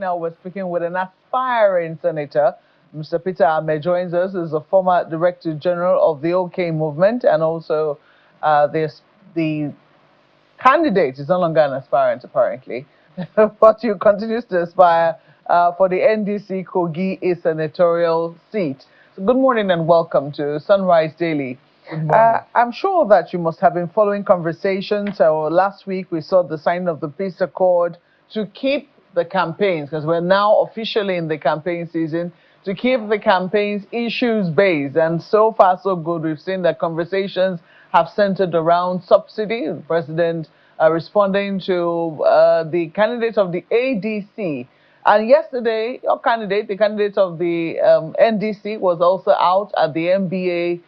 now we're speaking with an aspiring senator. Mr. Peter Ameh joins us as a former Director General of the OK movement, and also the candidate is no longer an aspirant, apparently, but he continues to aspire for the NDC Kogi senatorial seat. So good morning and welcome to Sunrise Daily. I'm sure that you must have been following conversations. Last week we saw the signing of the peace accord to keep the campaigns, because we're now officially in the campaign season, to keep the campaigns issues based. And so far so good. We've seen that conversations have centered around subsidy. The president responding to the candidate of the ADC. And yesterday, your candidate, the candidate of the NDC, was also out at the NBA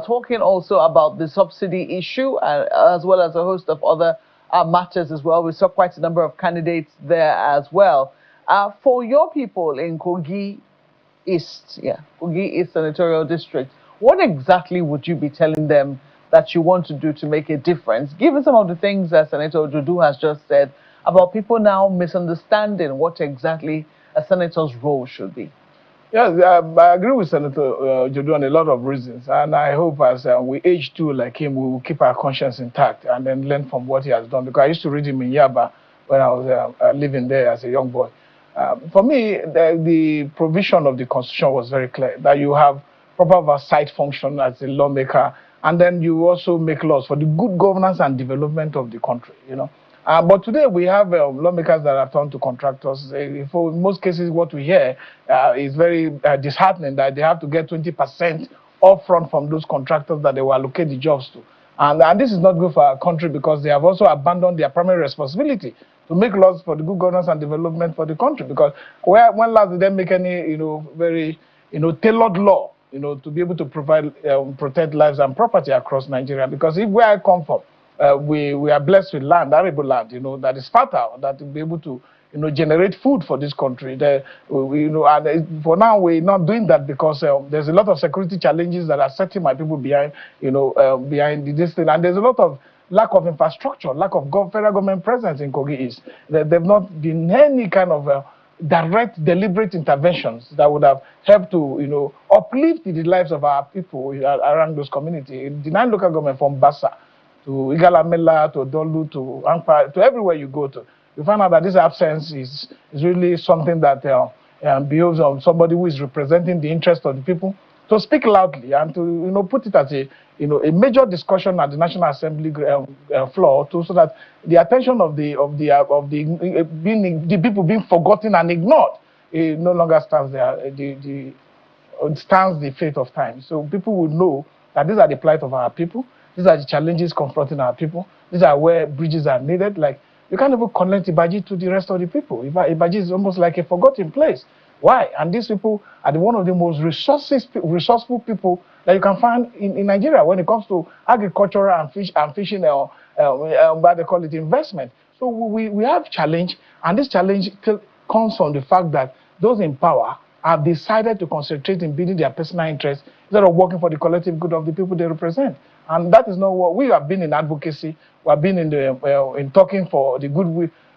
talking also about the subsidy issue, as well as a host of other matters as well. We saw quite a number of candidates there as well. For your people in Kogi East, Kogi East Senatorial District, what exactly would you be telling them that you want to do to make a difference, given some of the things that Senator Odudu has just said about people now misunderstanding what exactly a senator's role should be? Yes, I agree with Senator Odudu on a lot of reasons, and I hope as we age too like him, we will keep our conscience intact and then learn from what he has done, because I used to read him in Yaba when I was living there as a young boy. For me, the provision of the Constitution was very clear, that you have proper oversight function as a lawmaker, and then you also make laws for the good governance and development of the country, you know. But today we have lawmakers that have turned to contractors. For most cases, what we hear is very disheartening, that they have to get 20% upfront from those contractors that they will allocate the jobs to. And this is not good for our country, because they have also abandoned their primary responsibility to make laws for the good governance and development for the country. Because when last did they make any, very, tailored law, to be able to provide, protect lives and property across Nigeria? Because if where I come from, we are blessed with land, arable land, that is fertile, that will be able to, generate food for this country. And for now, we're not doing that because there's a lot of security challenges that are setting my people behind, behind this thing. And there's a lot of lack of infrastructure, lack of federal government presence in Kogi East. There've not been any kind of direct, deliberate interventions that would have helped to, uplift the lives of our people around those communities. The 9 local government, from Bassa to Igalamela, to Dolu, to Ampa, to everywhere you go to, you find out that this absence is really something that behoves on somebody who is representing the interest of the people to speak loudly and to put it as a major discussion at the National Assembly floor, so that the attention of the people being forgotten and ignored no longer stands the fate of time. So people would know that these are the plight of our people. These are the challenges confronting our people. These are where bridges are needed. Like, you can't even connect Ibaji to the rest of the people. Ibaji is almost like a forgotten place. Why? And these people are one of the most resourceful people that you can find in Nigeria when it comes to agricultural and fishing, what they call it, investment. So we have challenge, and this challenge comes from the fact that those in power have decided to concentrate in building their personal interests instead of working for the collective good of the people they represent. And that is not what we have been in advocacy. We have been in talking for the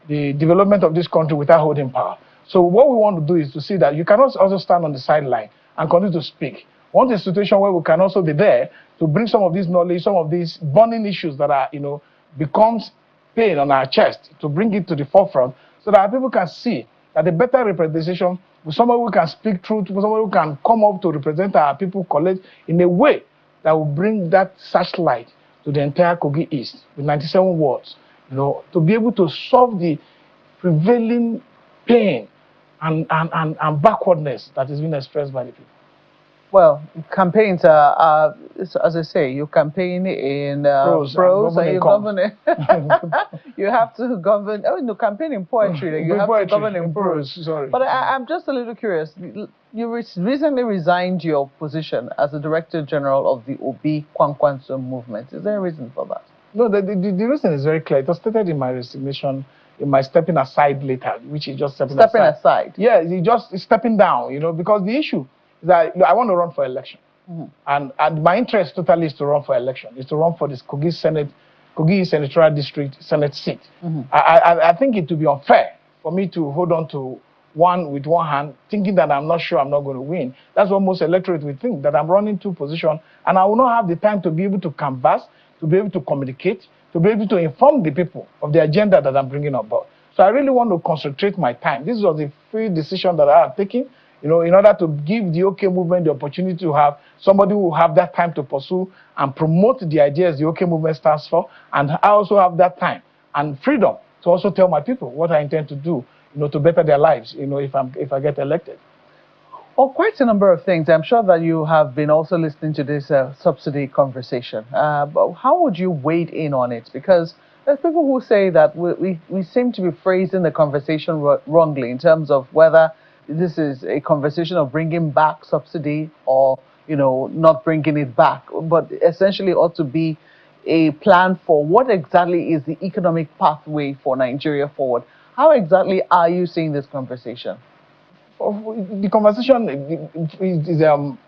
the development of this country without holding power. So what we want to do is to see that you cannot also stand on the sideline and continue to speak. We want a situation where we can also be there to bring some of this knowledge, some of these burning issues that are, becomes pain on our chest, to bring it to the forefront so that our people can see that the better representation with somebody who can speak truth, with somebody who can come up to represent our people, college in a way that will bring that searchlight to the entire Kogi East with 97 wards, to be able to solve the prevailing pain and backwardness that is being expressed by the people. Well, campaigns are as I say, you campaign in prose, and you govern it. You have to govern. Oh no, campaign in poetry. You have to govern in prose. Sorry. But I'm just a little curious. You recently resigned your position as the Director General of the Obi Kwankwanso movement. Is there a reason for that? No, the reason is very clear. It was stated in my resignation, in my stepping aside later, which is just stepping aside. Yeah, it's just stepping down, because the issue is that I want to run for election. And my interest totally is to run for election, is to run for this Kogi Senatorial District Senate seat. I think it would be unfair for me to hold on to one with one hand, thinking that I'm not sure I'm not going to win. That's what most electorate will think, that I'm running two positions, and I will not have the time to be able to canvass, to be able to communicate, to be able to inform the people of the agenda that I'm bringing about. So I really want to concentrate my time. This was a free decision that I have taken, in order to give the OK movement the opportunity to have somebody who will have that time to pursue and promote the ideas the OK movement stands for. And I also have that time and freedom to also tell my people what I intend to do, to better their lives, if I get elected. Oh, quite a number of things. I'm sure that you have been also listening to this subsidy conversation. But how would you weigh in on it? Because there's people who say that we seem to be phrasing the conversation wrongly in terms of whether this is a conversation of bringing back subsidy or, not bringing it back. But essentially ought to be a plan for what exactly is the economic pathway for Nigeria forward. How exactly are you seeing this conversation? The conversation is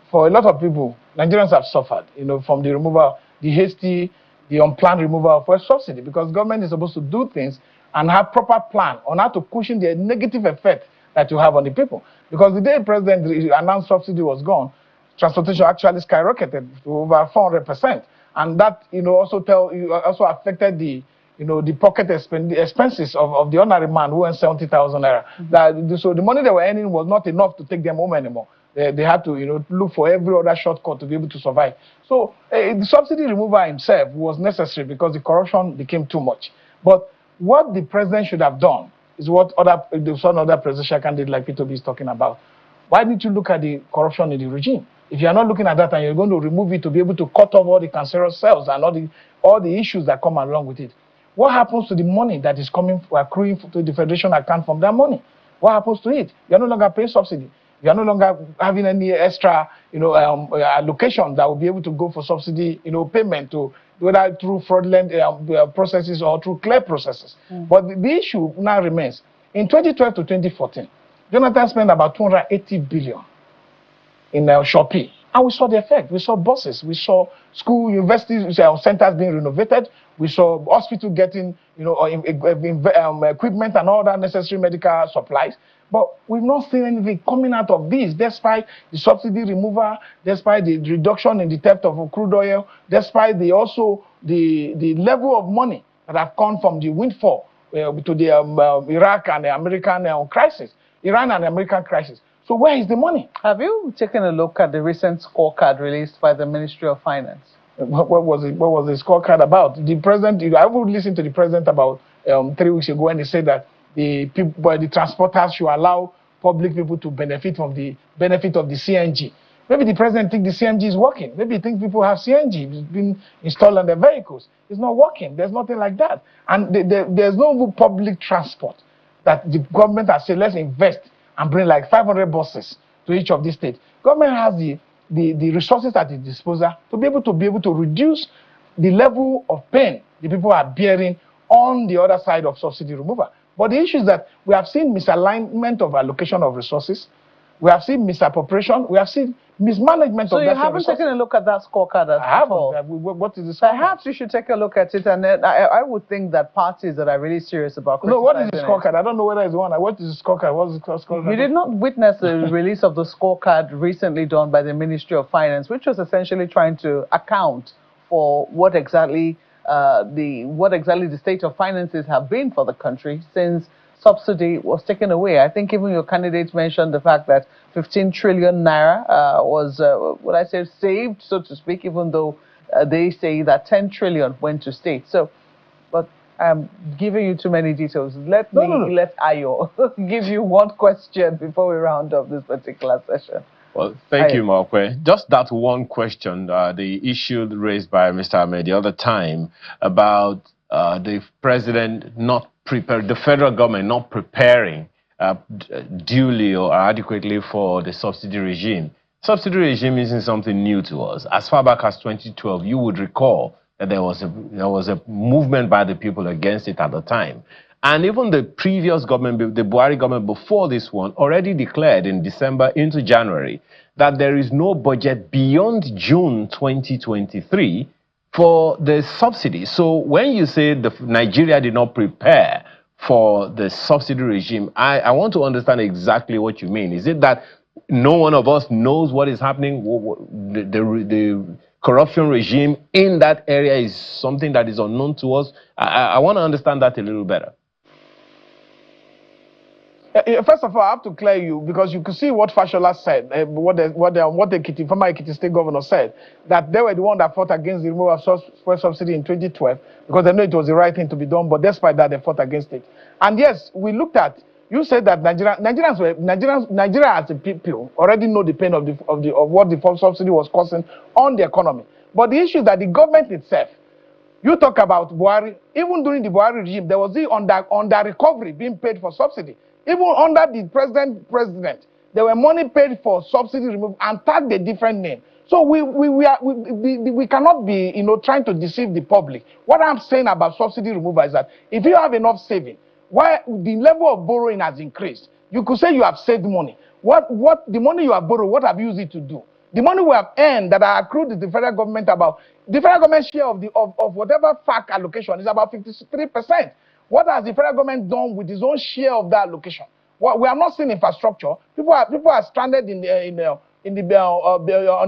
for a lot of people, Nigerians have suffered, from the removal, the hasty, the unplanned removal of a subsidy, because government is supposed to do things and have proper plan on how to cushion the negative effect that you have on the people. Because the day the president announced subsidy was gone, transportation actually skyrocketed to over 400%, and that also affected the the pocket expenses of the ordinary man who earned 70,000 naira. So the money they were earning was not enough to take them home anymore. They had to look for every other shortcut to be able to survive. So the subsidy removal himself was necessary because the corruption became too much. But what the president should have done is what some other presidential candidate like P2B is talking about. Why didn't you look at the corruption in the regime? If you are not looking at that and you're going to remove it to be able to cut off all the cancerous cells and all the issues that come along with it, what happens to the money that is accruing to the federation account from that money? What happens to it? You are no longer paying subsidy. You are no longer having any extra, allocation that will be able to go for subsidy, payment to whether through fraudulent processes or through clear processes. But the issue now remains. In 2012 to 2014, Jonathan spent about 280 billion in Shopee. And we saw the effect. We saw buses. We saw school, universities, centers being renovated. We saw hospital getting, equipment and all that necessary medical supplies. But we've not seen anything coming out of this, despite the subsidy removal, despite the reduction in the theft of crude oil, despite the level of money that have come from the windfall to the Iraq and the American crisis, Iran and the American crisis. So where is the money? Have you taken a look at the recent scorecard released by the Ministry of Finance? What was it? What was the scorecard about? The president, I would listen to the president about 3 weeks ago, and he said that the transporters should allow public people to benefit from the benefit of the CNG. Maybe the president thinks the CNG is working. Maybe he thinks people have CNG. It's been installed on their vehicles. It's not working. There's nothing like that. And there's no public transport that the government has said, let's invest and bring like 500 buses to each of these states. Government has the resources at its disposal to be able to reduce the level of pain the people are bearing on the other side of subsidy removal. But the issue is that we have seen misalignment of allocation of resources. We have seen misappropriation. We have seen mismanagement of that. So you haven't taken a look at that scorecard at all? What is the scorecard? Perhaps you should take a look at it, and then I would think that parties that are really serious about criticizing. No, what is the scorecard? I don't know whether it's one. What is the scorecard? What is the scorecard? You did not witness the release of the scorecard recently done by the Ministry of Finance, which was essentially trying to account for what exactly the state of finances have been for the country since subsidy was taken away. I think even your candidates mentioned the fact that 15 trillion naira was, saved, so to speak, even though they say that 10 trillion went to states. So, but I'm giving you too many details. Let Ayo give you one question before we round up this particular session. Well, thank you, Markwe. Just that one question, the issue raised by Mr. Ameh the other time about the president not prepared, the federal government not preparing duly or adequately for the subsidy regime. Subsidy regime isn't something new to us. As far back as 2012, you would recall that there was a movement by the people against it at the time. And even the previous government, the Buhari government before this one, already declared in December into January that there is no budget beyond June 2023 for the subsidy. So when you say Nigeria did not prepare for the subsidy regime. I want to understand exactly what you mean. Is it that no one of us knows what is happening? The corruption regime in that area is something that is unknown to us? I want to understand that a little better. First of all, I have to clear you because you could see what Fashola said, what the former Ekiti State Governor said, that they were the one that fought against the removal of fuel subsidy in 2012 because they know it was the right thing to be done, but despite that, they fought against it. And yes, we looked at. You said that Nigeria as a people already know the pain of what the fuel subsidy was causing on the economy. But the issue is that the government itself. You talk about Buhari. Even during the Buhari regime, there was the under recovery being paid for subsidy. Even under the president, there were money paid for subsidy removal and tagged a different name. So we cannot be trying to deceive the public. What I'm saying about subsidy removal is that if you have enough saving, why the level of borrowing has increased, you could say you have saved money. What the money you have borrowed, what have you used it to do? The money we have earned that are accrued to the federal government the federal government share of whatever FAC allocation is about 53%. What has the federal government done with its own share of that allocation? What we have not seen infrastructure. People are stranded on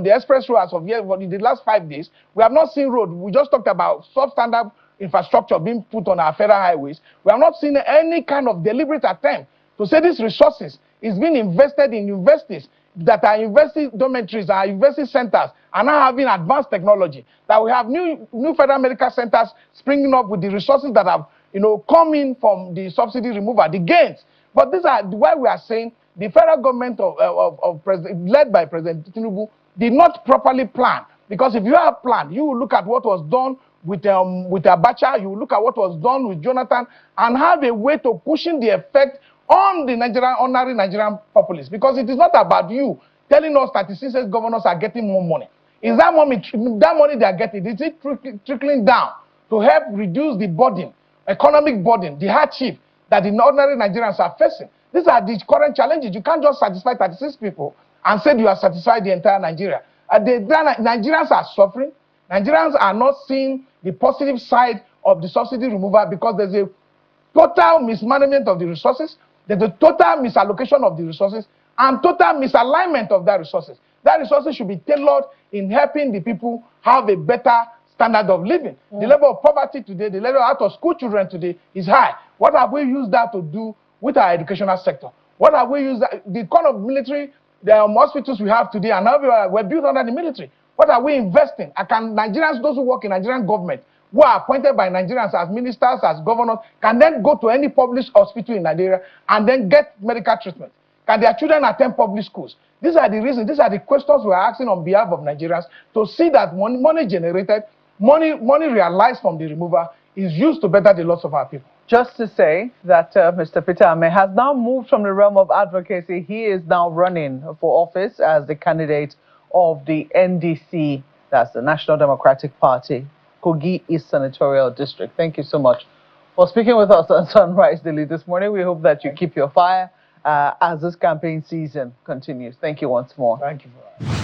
the express road as of yet. In the last 5 days, we have not seen road. We just talked about substandard infrastructure being put on our federal highways. We have not seen any kind of deliberate attempt to say these resources is being invested in universities that are university dormitories, are university centers, are now having advanced technology. That we have new federal medical centers springing up with the resources that have come in from the subsidy removal, the gains. But these are why we are saying the federal government led by President Tinubu did not properly plan. Because if you have planned, you will look at what was done with Abacha, you will look at what was done with Jonathan, and have a way to cushion the effect on the ordinary Nigerian populace. Because it is not about you telling us 36 governors are getting more money. Is that money they are getting, is it trickling down to help reduce the burden, economic burden, the hardship that the ordinary Nigerians are facing? These are the current challenges. You can't just satisfy 36 people and say you are satisfied the entire Nigeria. Nigerians are suffering. Nigerians are not seeing the positive side of the subsidy removal because there's a total mismanagement of the resources, there's a total misallocation of the resources, and total misalignment of that resources. That resources should be tailored in helping the people have a better standard of living. The level of poverty today, the level of out-of-school children today is high. What have we used that to do with our educational sector? What have we used that, the kind of military, the hospitals we have today, and now we're built under the military. What are we investing? Can Nigerians, those who work in Nigerian government, who are appointed by Nigerians as ministers, as governors, can then go to any public hospital in Nigeria and then get medical treatment? Can their children attend public schools? These are the reasons, these are the questions we are asking on behalf of Nigerians to see that money generated, money realized from the removal is used to better the loss of our people. Just to say that Mr. Peter Ameh has now moved from the realm of advocacy. He is now running for office as the candidate of the NDC, that's the National Democratic Party, Kogi East Senatorial District. Thank you so much for speaking with us on Sunrise Daily this morning. We hope that you keep your fire as this campaign season continues. Thank you once more. Thank you for that.